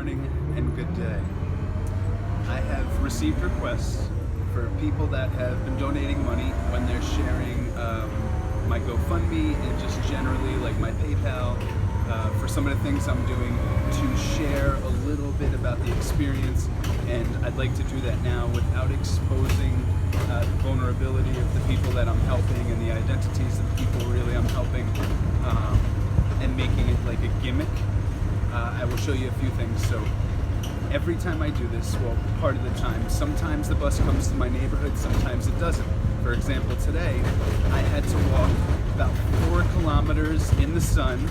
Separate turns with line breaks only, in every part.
morning and good day. I have received requests for people that have been donating money when they're sharing my GoFundMe and just generally like my PayPal for some of the things I'm doing to share a little bit about the experience, and I'd like to do that now without exposing the vulnerability of the people that I'm helping and the identities of the people really I'm helping, and making it like a gimmick. I will show you a few things. So every time I do this, well, part of the time, sometimes the bus comes to my neighborhood, sometimes it doesn't. For example, today I had to walk about 4 kilometers in the sun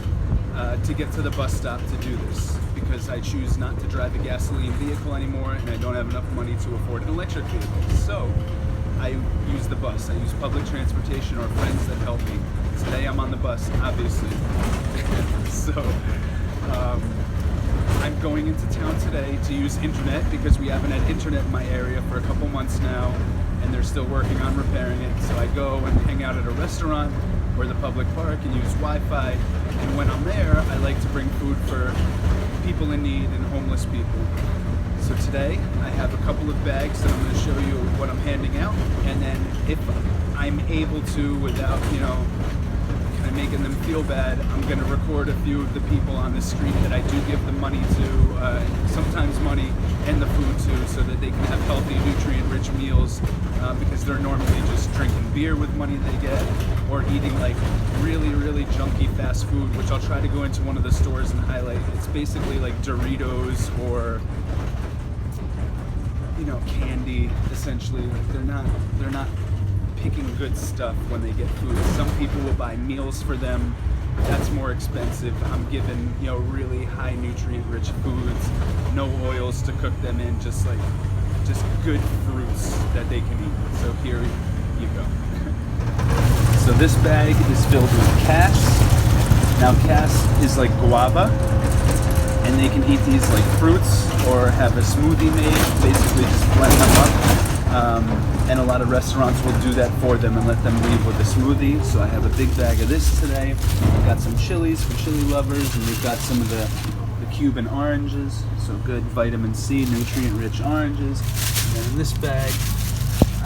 to get to the bus stop to do this, because I choose not to drive a gasoline vehicle anymore and I don't have enough money to afford an electric vehicle. So I use the bus. I use public transportation or friends that help me. Today I'm on the bus, obviously. So I'm going into town today to use internet because we haven't had internet in my area for a couple months now and they're still working on repairing it. So I go and hang out at a restaurant or the public park and use Wi-Fi, and when I'm there I like to bring food for people in need and homeless people. So today I have a couple of bags that I'm going to show you what I'm handing out, and then if I'm able to, without kind of making them feel bad, I'm going to record a few of the people on the street that I do give the money to, sometimes money and the food to, so that they can have healthy, nutrient-rich meals, because they're normally just drinking beer with money they get, or eating like really, really junky fast food, which I'll try to go into one of the stores and highlight. It's basically like Doritos or candy, essentially. Like they're not picking good stuff when they get food. Some people will buy meals for them. That's more expensive. I'm given, really high nutrient rich foods, no oils to cook them in, just good fruits that they can eat. So here you go. So this bag is filled with cas. Now cas is like guava, and they can eat these like fruits or have a smoothie made, basically just blend them up. And a lot of restaurants will do that for them and let them leave with a smoothie. So I have a big bag of this today. We've got some chilies for chili lovers, and we've got some of the Cuban oranges. So good vitamin C, nutrient-rich oranges. And then in this bag,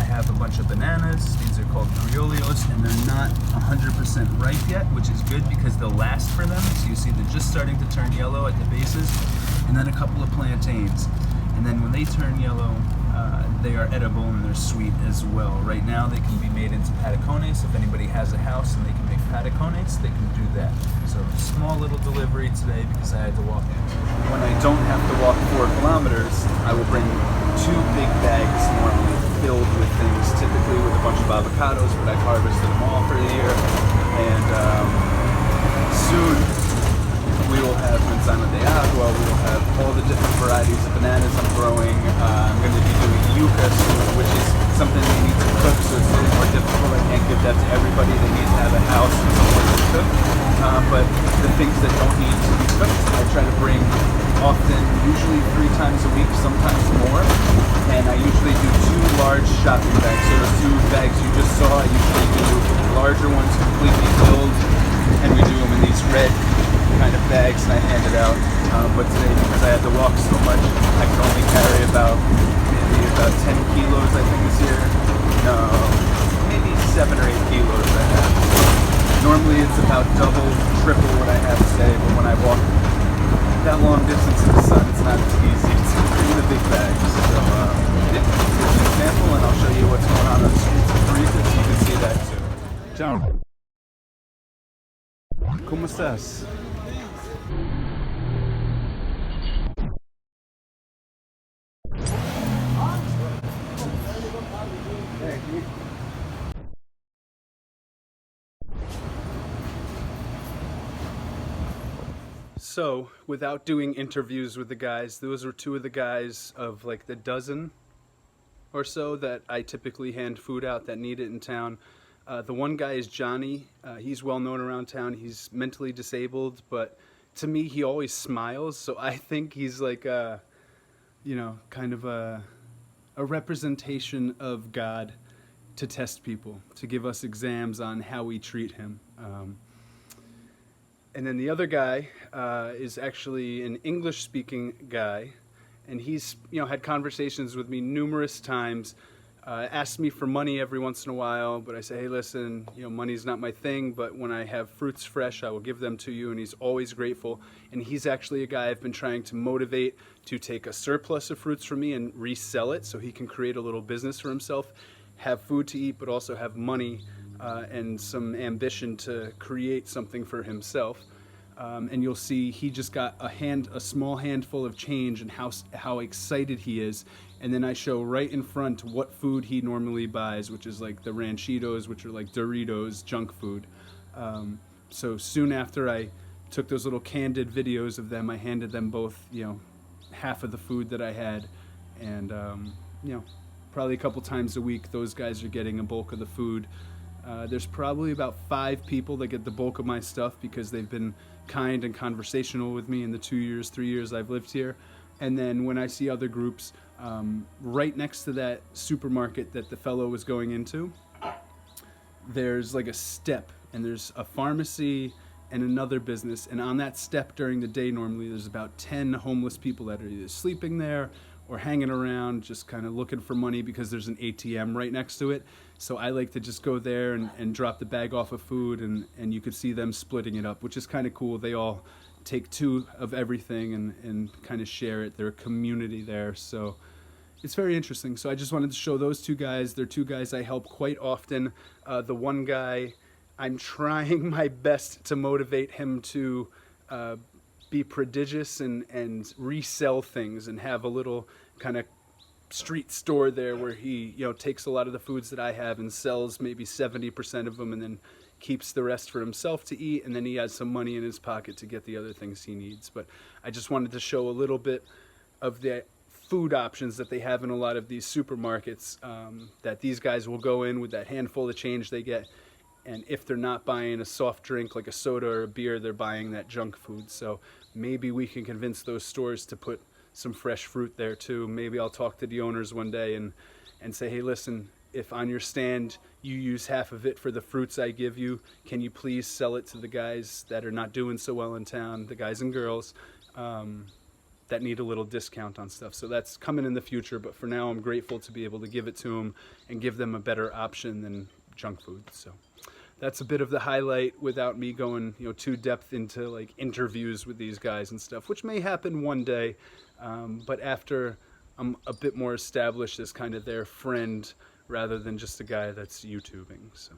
I have a bunch of bananas. These are called criollos, and they're not 100% ripe yet, which is good because they'll last for them. So you see they're just starting to turn yellow at the bases. And then a couple of plantains. And then when they turn yellow, they are edible and they're sweet as well. Right now they can be made into patacones. If anybody has a house and they can make patacones, they can do that. So a small little delivery today because I had to walk in. When I don't have to walk 4 kilometers, I will bring 2 big bags normally filled with things, typically with a bunch of avocados, but I've harvested them all for the year. And soon we will have manzana de agua, we will have all the different varieties of bananas I'm growing. I'm going to be doing yuca soon, which is something they need to cook, so it's a little more difficult. I can't give that to everybody. They need to have a house and somewhere to cook. But the things that don't need to be cooked, I try to bring often, usually 3 times a week, sometimes more. And I usually do 2 large shopping bags. So those 2 bags you just saw, I usually do larger ones completely filled, and we do them in these red kind of bags, and I hand it out. But today, because I had to walk so much, I can only carry maybe about 10 kilos, I think is here. No, maybe 7 or 8 kilos I have. Normally it's about double, triple what I have today, but when I walk that long distance in the sun, it's not as easy to bring the big bags. So, here's an example, and I'll show you what's going on the streets of Parrita, so you can see that too. Ciao. ¿Cómo estás? So, without doing interviews with the guys, those were 2 of the guys of like the dozen or so that I typically hand food out that need it in town. The one guy is Johnny. He's well known around town. He's mentally disabled, but to me he always smiles, so I think he's like kind of a representation of God to test people, to give us exams on how we treat him. And then the other guy is actually an English-speaking guy, and he's had conversations with me numerous times. Asked me for money every once in a while, but I say, hey, listen, money's not my thing, but when I have fruits fresh, I will give them to you, and he's always grateful. And he's actually a guy I've been trying to motivate to take a surplus of fruits from me and resell it so he can create a little business for himself, have food to eat, but also have money and some ambition to create something for himself. And you'll see he just got a small handful of change and how excited he is. And then I show right in front what food he normally buys, which is like the ranchitos, which are like Doritos, junk food. So soon after I took those little candid videos of them, I handed them both, half of the food that I had. And, probably a couple times a week, those guys are getting a bulk of the food. There's probably about 5 people that get the bulk of my stuff because they've been kind and conversational with me in the 3 years I've lived here. And then when I see other groups, right next to that supermarket that the fellow was going into, there's like a step, and there's a pharmacy and another business. And on that step during the day, normally there's about 10 homeless people that are either sleeping there or hanging around, just kind of looking for money because there's an ATM right next to it. So I like to just go there and drop the bag off of food, and you could see them splitting it up, which is kind of cool. They all take 2 of everything and kind of share it. They're a community there, so it's very interesting. So I just wanted to show those 2 guys. They're 2 guys I help quite often. The one guy, I'm trying my best to motivate him to be prodigious and resell things and have a little kind of street store there where he takes a lot of the foods that I have and sells maybe 70% of them, and then keeps the rest for himself to eat, and then he has some money in his pocket to get the other things he needs. But I just wanted to show a little bit of the food options that they have in a lot of these supermarkets, that these guys will go in with that handful of change they get, and if they're not buying a soft drink like a soda or a beer, they're buying that junk food. So maybe we can convince those stores to put some fresh fruit there too. Maybe I'll talk to the owners one day and say, hey, listen, if on your stand you use half of it for the fruits I give you, can you please sell it to the guys that are not doing so well in town, the guys and girls that need a little discount on stuff. So that's coming in the future, but for now I'm grateful to be able to give it to them and give them a better option than junk food. So that's a bit of the highlight without me going too depth into like interviews with these guys and stuff, which may happen one day, but after I'm a bit more established as kind of their friend rather than just a guy that's YouTubing. So